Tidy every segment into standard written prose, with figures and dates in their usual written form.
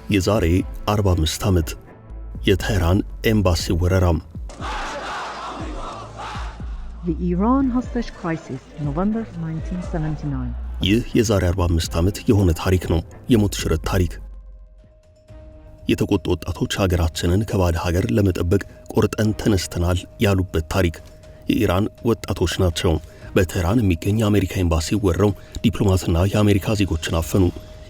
የዛሬ 45 ዓመት የቴህራን ኤምባሲ ወረራም። The Iran hostage crisis, November 1979. ይህ የዛሬ 45 ዓመት የሆነ ታሪክ ነው። የሞት ሽረት ታሪክ። የተቆጡ ወጣቶች ሀገራችንን ከባዕድ ሀገር ለመጠበቅ ቆርጠን ተነስተናል ያሉበት ታሪክ። የኢራን ወጣቶች ናቸው። በቴህራን የሚገኝ የአሜሪካ ኤምባሲ ወረው ዲፕሎማትና የአሜሪካ ዜጎችን አፈኑ።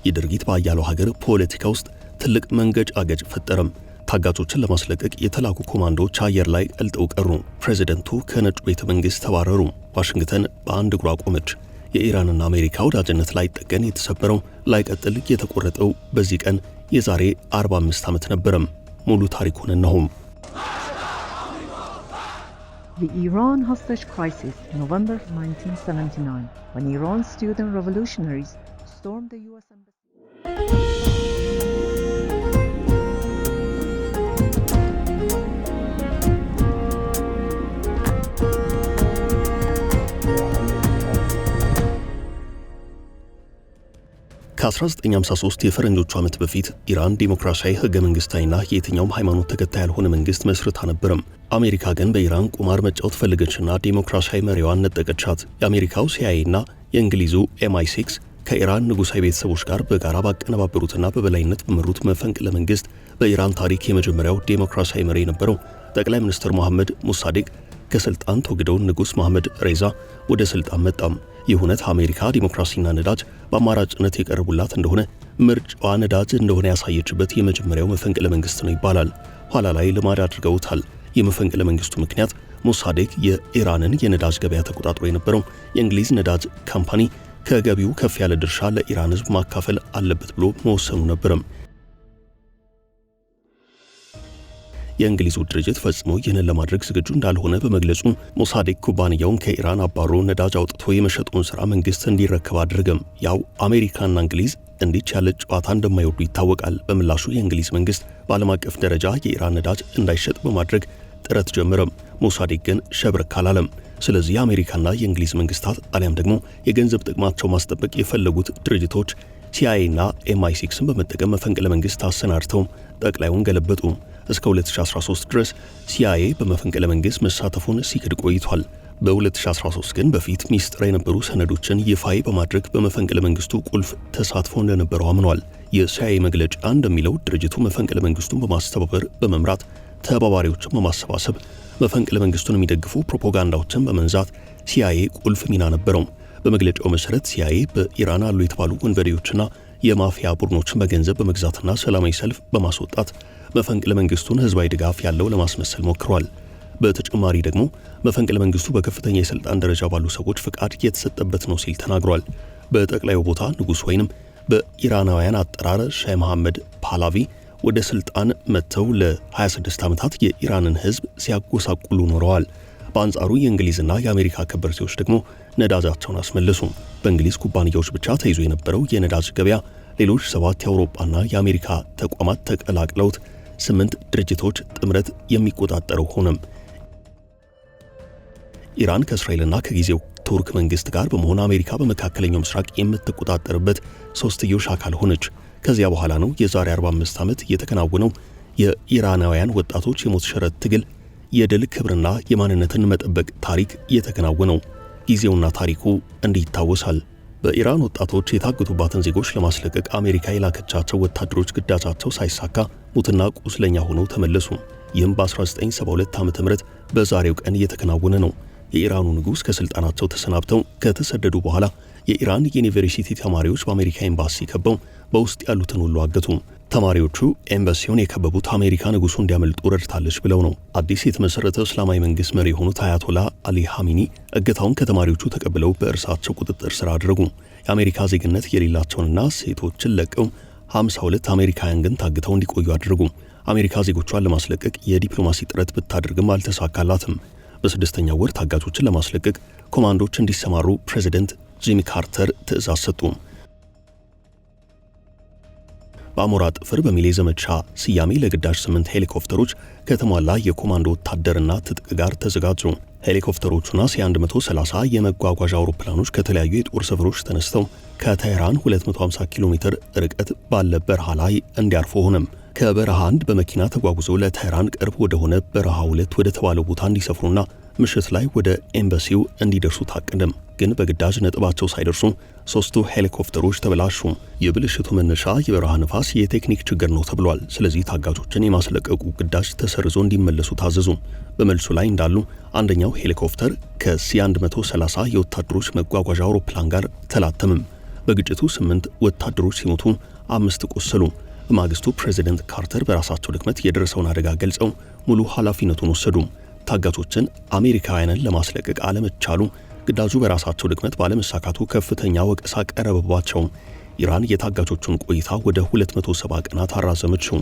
የድርጊት ባያለው ሀገር ፖለቲካ ውስጥ ትልቅ መንገጫገጭ ፈጠረም። ታጋቾችን ለማስለቀቅ የተላኩ ኮማንዶዎች አየር ላይ ቀልጠው ቀሩ። ፕሬዝደንቱ ከነጩ ቤተ መንግስት ተባረሩ። ዋሽንግተን በአንድ እግሯ ቆመች። የኢራንና አሜሪካ ወዳጅነት ላይ ጠገን የተሰበረው ላይ ቀጥል የተቆረጠው በዚህ ቀን የዛሬ 45 ዓመት ነበረም። ሙሉ ታሪኩን እነሆም። The Iran hostage crisis, November 1979, when Iran's student revolutionaries stormed the US embassy. ከ1953 የፈረንጆቹ ዓመት በፊት ኢራን ዲሞክራሲያዊ ህገ መንግስታዊና የየትኛውም ሃይማኖት ተከታይ ያልሆነ መንግስት መስርታ ነበረም። አሜሪካ ግን በኢራን ቁማር መጫወት ፈለገችና ዲሞክራሲያዊ መሪዋን ነጠቀቻት። የአሜሪካው CIA እና የእንግሊዙ MI6 ከኢራን ንጉሳዊ ቤተሰቦች ጋር በጋራ ባቀነባበሩትና በበላይነት በመሩት መፈንቅለ መንግስት በኢራን ታሪክ የመጀመሪያው ዲሞክራሲያዊ መሪ የነበረው ጠቅላይ ሚኒስትር መሐመድ ሙሳዴቅ ከስልጣን ተወግደው ንጉስ መሐመድ ሬዛ ወደ ስልጣን መጣም። ይህ እውነት አሜሪካ ዲሞክራሲና ነዳጅ በአማራጭነት የቀረቡላት እንደሆነ ምርጫዋ ነዳጅ እንደሆነ ያሳየችበት የመጀመሪያው መፈንቅለ መንግስት ነው ይባላል። ኋላ ላይ ልማድ አድርገውታል። የመፈንቅለ መንግስቱ ምክንያት ሙሳዴቅ የኢራንን የነዳጅ ገበያ ተቆጣጥሮ የነበረው የእንግሊዝ ነዳጅ ካምፓኒ ከገቢው ከፍ ያለ ድርሻ ለኢራን ህዝብ ማካፈል አለበት ብሎ መወሰኑ ነበረም። የእንግሊዙ ድርጅት ፈጽሞ ይህንን ለማድረግ ዝግጁ እንዳልሆነ በመግለጹ ሙሳዴቅ ኩባንያውን ከኢራን አባሮ ነዳጅ አውጥቶ የመሸጡን ሥራ መንግስት እንዲረከብ አድርገም። ያው አሜሪካና እንግሊዝ እንዲች ያለ ጨዋታ እንደማይወዱ ይታወቃል። በምላሹ የእንግሊዝ መንግስት በዓለም አቀፍ ደረጃ የኢራን ነዳጅ እንዳይሸጥ በማድረግ ጥረት ጀመረም። ሙሳዴቅ ግን ሸብረክ አላለም። ስለዚህ የአሜሪካና የእንግሊዝ መንግስታት አሊያም ደግሞ የገንዘብ ጥቅማቸው ማስጠበቅ የፈለጉት ድርጅቶች CIA እና MI6ን በመጠቀም መፈንቅለ መንግስት አሰናድተው ጠቅላዩን ገለበጡ። እስከ 2013 ድረስ CIA በመፈንቅለ መንግስት መሳተፉን ሲክድ ቆይቷል። በ2013 ግን በፊት ሚስጥር የነበሩ ሰነዶችን ይፋይ በማድረግ በመፈንቅለ መንግስቱ ቁልፍ ተሳትፎ እንደነበረው አምኗል። የCIA መግለጫ እንደሚለው ድርጅቱ መፈንቅለ መንግስቱን በማስተባበር በመምራት ተባባሪዎችን በማሰባሰብ መፈንቅለ መንግስቱን የሚደግፉ ፕሮፓጋንዳዎችን በመንዛት CIA ቁልፍ ሚና ነበረው። በመግለጫው መሰረት CIA በኢራን አሉ የተባሉ ወንበዴዎችና የማፊያ ቡድኖችን በገንዘብ በመግዛትና ሰላማዊ ሰልፍ በማስወጣት መፈንቅለ መንግስቱን ህዝባዊ ድጋፍ ያለው ለማስመሰል ሞክሯል። በተጨማሪ ደግሞ መፈንቅለ መንግስቱ በከፍተኛ የስልጣን ደረጃ ባሉ ሰዎች ፍቃድ የተሰጠበት ነው ሲል ተናግሯል። በጠቅላዩ ቦታ ንጉስ ወይንም በኢራናውያን አጠራር ሻህ መሐመድ ፓህላቪ ወደ ስልጣን መጥተው ለ26 ዓመታት የኢራንን ህዝብ ሲያጎሳቁሉ ኖረዋል። በአንጻሩ የእንግሊዝና የአሜሪካ ከበርቴዎች ደግሞ ነዳጃቸውን አስመለሱ። በእንግሊዝ ኩባንያዎች ብቻ ተይዞ የነበረው የነዳጅ ገበያ ሌሎች 7 የአውሮፓና የአሜሪካ ተቋማት ተቀላቅለውት 8 ድርጅቶች ጥምረት የሚቆጣጠረው ሆነም። ኢራን ከእስራኤልና ከጊዜው ቱርክ መንግስት ጋር በመሆን አሜሪካ በመካከለኛው ምስራቅ የምትቆጣጠርበት ሶስትዮሽ አካል ሆነች። ከዚያ በኋላ ነው የዛሬ 45 ዓመት የተከናወነው የኢራናውያን ወጣቶች የሞት ሽረት ትግል የድል ክብርና የማንነትን መጠበቅ ታሪክ የተከናወነው። ጊዜውና ታሪኩ እንዲህ ይታወሳል። በኢራን ወጣቶች የታገቱባትን ዜጎች ለማስለቀቅ አሜሪካ የላከቻቸው ወታደሮች ግዳጃቸው ሳይሳካ ሙትና ቁስለኛ ሆነው ተመለሱ። ይህም በ1972 ዓ.ም በዛሬው ቀን እየተከናወነ ነው። የኢራኑ ንጉስ ከስልጣናቸው ተሰናብተው ከተሰደዱ በኋላ የኢራን ዩኒቨርሲቲ ተማሪዎች በአሜሪካ ኤምባሲ ከበው በውስጥ ያሉትን ሁሉ አገቱ። ተማሪዎቹ ኤምባሲውን የከበቡት አሜሪካ ንጉሱ እንዲያመልጡ ረድታለች ብለው ነው። አዲስ የተመሰረተ እስላማዊ መንግስት መሪ የሆኑት አያቶላ አሊ ሐሚኒ እገታውን ከተማሪዎቹ ተቀብለው በእርሳቸው ቁጥጥር ስር አድርጉ። የአሜሪካ ዜግነት የሌላቸውንና ሴቶችን ለቀው 52 አሜሪካውያን ግን ታግተው እንዲቆዩ አድርጉ። አሜሪካ ዜጎቿን ለማስለቀቅ የዲፕሎማሲ ጥረት ብታደርግም አልተሳካላትም። በስድስተኛው ወር ታጋቾችን ለማስለቀቅ ኮማንዶች እንዲሰማሩ ፕሬዝዳንት ጂሚ ካርተር ትዕዛዝ ሰጡ። በአሞራ ጥፍር በሚል የዘመቻ ስያሜ ለግዳጅ 8 ሄሊኮፕተሮች ከተሟላ የኮማንዶ ወታደርና ትጥቅ ጋር ተዘጋጁ። ሄሊኮፕተሮቹና ሲ130 የመጓጓዣ አውሮፕላኖች ከተለያዩ የጦር ሰፈሮች ተነስተው ከቴህራን 250 ኪሎ ሜትር ርቀት ባለ በረሃ ላይ እንዲያርፉ ሆነም። ከበረሃ 1 በመኪና ተጓጉዘው ለቴህራን ቅርብ ወደሆነ በረሃ 2 ወደ ተባለው ቦታ እንዲሰፍሩና ምሽት ላይ ወደ ኤምባሲው እንዲደርሱ ታቀደም። ግን በግዳጅ ነጥባቸው ሳይደርሱ 3ቱ ሄሊኮፕተሮች ተበላሹ። የብልሽቱ መነሻ የበረሃ ንፋስ የቴክኒክ ችግር ነው ተብሏል። ስለዚህ ታጋቾችን የማስለቀቁ ግዳጅ ተሰርዞ እንዲመለሱ ታዘዙ። በመልሱ ላይ እንዳሉ አንደኛው ሄሊኮፕተር ከሲ130 የወታደሮች መጓጓዣ አውሮፕላን ጋር ተላተመም። በግጭቱ 8 ወታደሮች ሲሞቱ 5 ቆሰሉ። በማግስቱ ፕሬዚደንት ካርተር በራሳቸው ድክመት የደረሰውን አደጋ ገልጸው ሙሉ ኃላፊነቱን ወሰዱ። ታጋቾችን አሜሪካውያንን ለማስለቀቅ አለመቻሉ ግዳጁ በራሳቸው ድክመት ባለመሳካቱ ከፍተኛ ወቀሳ ቀረበባቸው። ኢራን የታጋቾቹን ቆይታ ወደ 270 ቀናት አራዘመችው።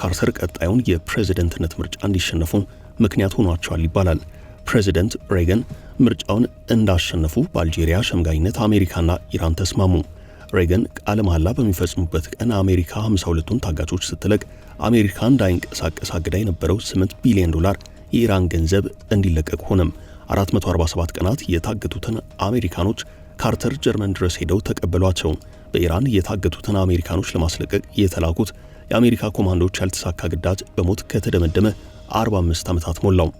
ካርተር ቀጣዩን የፕሬዝደንትነት ምርጫ እንዲሸነፉ ምክንያት ሆኗቸዋል ይባላል። ፕሬዝደንት ሬገን ምርጫውን እንዳሸነፉ በአልጄሪያ ሸምጋይነት አሜሪካና ኢራን ተስማሙ። ሬገን ቃለ መሐላ በሚፈጽሙበት ቀን አሜሪካ 52ቱን ታጋቾች ስትለቅ አሜሪካ እንዳይንቀሳቀስ አግዳ የነበረው $8 ቢሊዮን የኢራን ገንዘብ እንዲለቀቅ ሆነም። 447 ቀናት የታገቱትን አሜሪካኖች ካርተር ጀርመን ድረስ ሄደው ተቀበሏቸው። በኢራን የታገቱትን አሜሪካኖች ለማስለቀቅ የተላኩት የአሜሪካ ኮማንዶዎች ያልተሳካ ግዳጅ በሞት ከተደመደመ 45 ዓመታት ሞላው።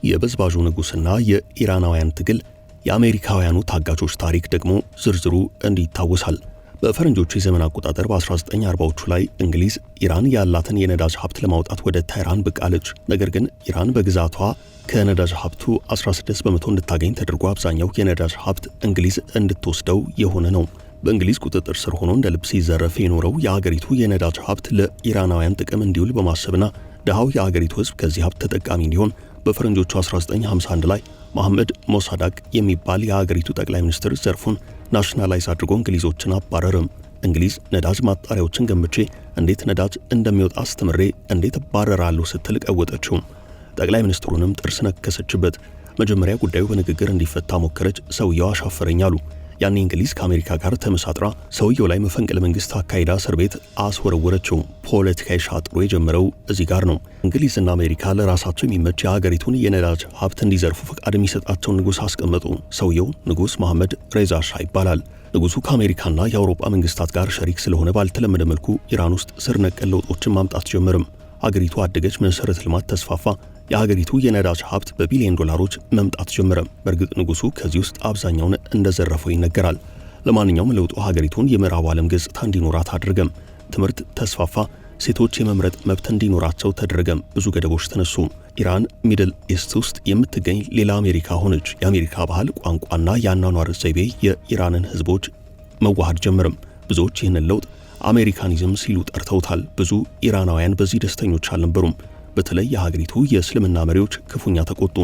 የበዝባዡ ንጉስና የኢራናውያን ትግል፣ የአሜሪካውያኑ ታጋቾች ታሪክ ደግሞ ዝርዝሩ እንዲህ ይታወሳል። በፈረንጆቹ የዘመን አቆጣጠር በ1940ዎቹ ላይ እንግሊዝ ኢራን ያላትን የነዳጅ ሀብት ለማውጣት ወደ ቴህራን ብቅ አለች። ነገር ግን ኢራን በግዛቷ ከነዳጅ ሀብቱ 16 በመቶ እንድታገኝ ተደርጎ አብዛኛው የነዳጅ ሀብት እንግሊዝ እንድትወስደው የሆነ ነው። በእንግሊዝ ቁጥጥር ስር ሆኖ እንደ ልብስ ሲዘረፍ የኖረው የሀገሪቱ የነዳጅ ሀብት ለኢራናውያን ጥቅም እንዲውል በማሰብና ድሃው የሀገሪቱ ሕዝብ ከዚህ ሀብት ተጠቃሚ እንዲሆን በፈረንጆቹ 1951 ላይ መሐመድ ሞሳዳቅ የሚባል የሀገሪቱ ጠቅላይ ሚኒስትር ዘርፉን ናሽናላይዝ አድርጎ እንግሊዞችን አባረረም። እንግሊዝ ነዳጅ ማጣሪያዎችን ገንብቼ እንዴት ነዳጅ እንደሚወጣ አስተምሬ እንዴት ባረራለሁ ስትል ቀወጠችው። ጠቅላይ ሚኒስትሩንም ጥርስ ነከሰችበት። መጀመሪያ ጉዳዩ በንግግር እንዲፈታ ሞከረች። ሰውየው አሻፈረኝ አሉ። ያኔ እንግሊዝ ከአሜሪካ ጋር ተመሳጥራ ሰውየው ላይ መፈንቅለ መንግስት አካሂዳ እስር ቤት አስወረወረችው። ፖለቲካዊ ሻጥሩ የጀመረው እዚህ ጋር ነው። እንግሊዝና አሜሪካ ለራሳቸው የሚመች የሀገሪቱን የነዳጅ ሀብት እንዲዘርፉ ፈቃድ የሚሰጣቸውን ንጉስ አስቀመጡ። ሰውየው ንጉስ መሐመድ ሬዛ ሻህ ይባላል። ንጉሱ ከአሜሪካና የአውሮፓ መንግስታት ጋር ሸሪክ ስለሆነ ባልተለመደ መልኩ ኢራን ውስጥ ስር ነቀል ለውጦችን ማምጣት ጀመርም። ሀገሪቱ አደገች፣ መሰረተ ልማት ተስፋፋ። የሀገሪቱ የነዳጅ ሀብት በቢሊዮን ዶላሮች መምጣት ጀመረ። በእርግጥ ንጉሱ ከዚህ ውስጥ አብዛኛውን እንደዘረፈው ይነገራል። ለማንኛውም ለውጡ ሀገሪቱን የምዕራቡ ዓለም ገጽታ እንዲኖራት አድርገም። ትምህርት ተስፋፋ። ሴቶች የመምረጥ መብት እንዲኖራቸው ተደረገም። ብዙ ገደቦች ተነሱ። ኢራን ሚድል ኢስት ውስጥ የምትገኝ ሌላ አሜሪካ ሆነች። የአሜሪካ ባህል፣ ቋንቋና የአኗኗር ዘይቤ የኢራንን ህዝቦች መዋሃድ ጀመረም። ብዙዎች ይህንን ለውጥ አሜሪካኒዝም ሲሉ ጠርተውታል። ብዙ ኢራናውያን በዚህ ደስተኞች አልነበሩም። በተለይ የሀገሪቱ የእስልምና መሪዎች ክፉኛ ተቆጡ።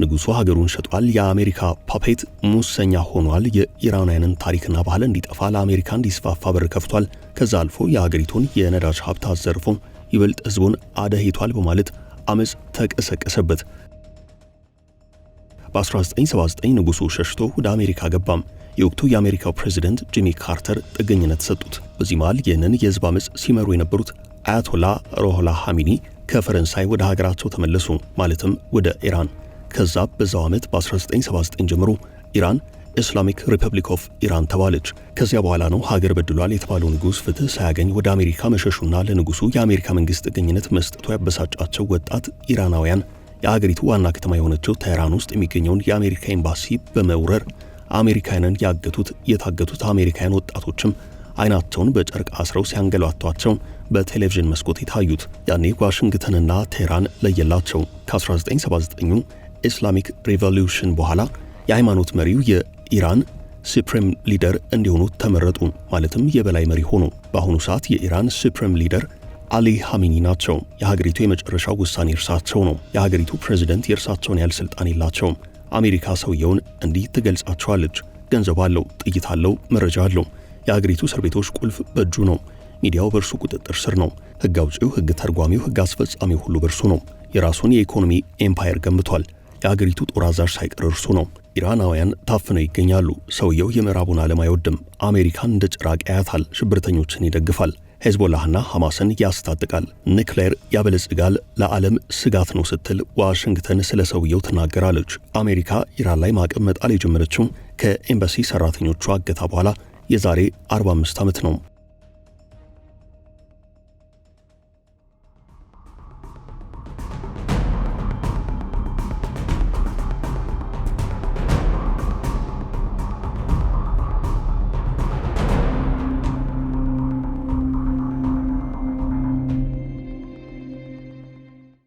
ንጉሱ ሀገሩን ሸጧል፣ የአሜሪካ ፓፔት ሙሰኛ ሆኗል፣ የኢራናውያንን ታሪክና ባህል እንዲጠፋ ለአሜሪካ እንዲስፋፋ በር ከፍቷል፣ ከዛ አልፎ የሀገሪቱን የነዳጅ ሀብት አዘርፎ ይበልጥ ህዝቡን አደህይቷል በማለት አመፅ ተቀሰቀሰበት። በ1979 ንጉሱ ሸሽቶ ወደ አሜሪካ ገባም። የወቅቱ የአሜሪካው ፕሬዝዳንት ጂሚ ካርተር ጥገኝነት ሰጡት። በዚህ መሃል ይህንን የህዝብ አመፅ ሲመሩ የነበሩት አያቶላ ሮሆላ ሐሚኒ ከፈረንሳይ ወደ ሀገራቸው ተመለሱ፣ ማለትም ወደ ኢራን። ከዛ በዛው ዓመት በ1979 ጀምሮ ኢራን ኢስላሚክ ሪፐብሊክ ኦፍ ኢራን ተባለች። ከዚያ በኋላ ነው ሀገር በድሏል የተባለው ንጉስ ፍትህ ሳያገኝ ወደ አሜሪካ መሸሹና ለንጉሱ የአሜሪካ መንግስት ጥገኝነት መስጠቱ ያበሳጫቸው ወጣት ኢራናውያን የሀገሪቱ ዋና ከተማ የሆነችው ቴህራን ውስጥ የሚገኘውን የአሜሪካ ኤምባሲ በመውረር አሜሪካውያንን ያገቱት። የታገቱት አሜሪካውያን ወጣቶችም አይናቸውን በጨርቅ አስረው ሲያንገላቷቸው በቴሌቪዥን መስኮት የታዩት። ያኔ ዋሽንግተንና ቴህራን ለየላቸው። ከ1979 ኢስላሚክ ሪቮሉሽን በኋላ የሃይማኖት መሪው የኢራን ሱፕሪም ሊደር እንዲሆኑ ተመረጡ፣ ማለትም የበላይ መሪ ሆኑ። በአሁኑ ሰዓት የኢራን ሱፕሪም ሊደር አሊ ሐሚኒ ናቸው። የሀገሪቱ የመጨረሻው ውሳኔ እርሳቸው ነው። የሀገሪቱ ፕሬዝዳንት የእርሳቸውን ያህል ስልጣን የላቸውም። አሜሪካ ሰውየውን እንዲህ ትገልጻቸዋለች። ገንዘብ አለው፣ ጥይት አለው፣ መረጃ አለው። የሀገሪቱ እስር ቤቶች ቁልፍ በእጁ ነው። ሚዲያው በእርሱ ቁጥጥር ስር ነው። ህግ አውጪው፣ ህግ ተርጓሚው፣ ህግ አስፈጻሚው ሁሉ በእርሱ ነው። የራሱን የኢኮኖሚ ኤምፓየር ገንብቷል። የሀገሪቱ ጦር አዛዥ ሳይቀር እርሱ ነው። ኢራናውያን ታፍነው ይገኛሉ። ሰውየው የምዕራቡን ዓለም አይወድም። አሜሪካን እንደ ጭራቅ ያያታል። ሽብርተኞችን ይደግፋል። ሄዝቦላህና ሐማስን ያስታጥቃል። ኒውክሌር ያበለጽጋል። ለዓለም ስጋት ነው ስትል ዋሽንግተን ስለ ሰውየው ትናገራለች። አሜሪካ ኢራን ላይ ማዕቀብ መጣል የጀመረችው ከኤምባሲ ሰራተኞቿ እገታ በኋላ የዛሬ 45 ዓመት ነው።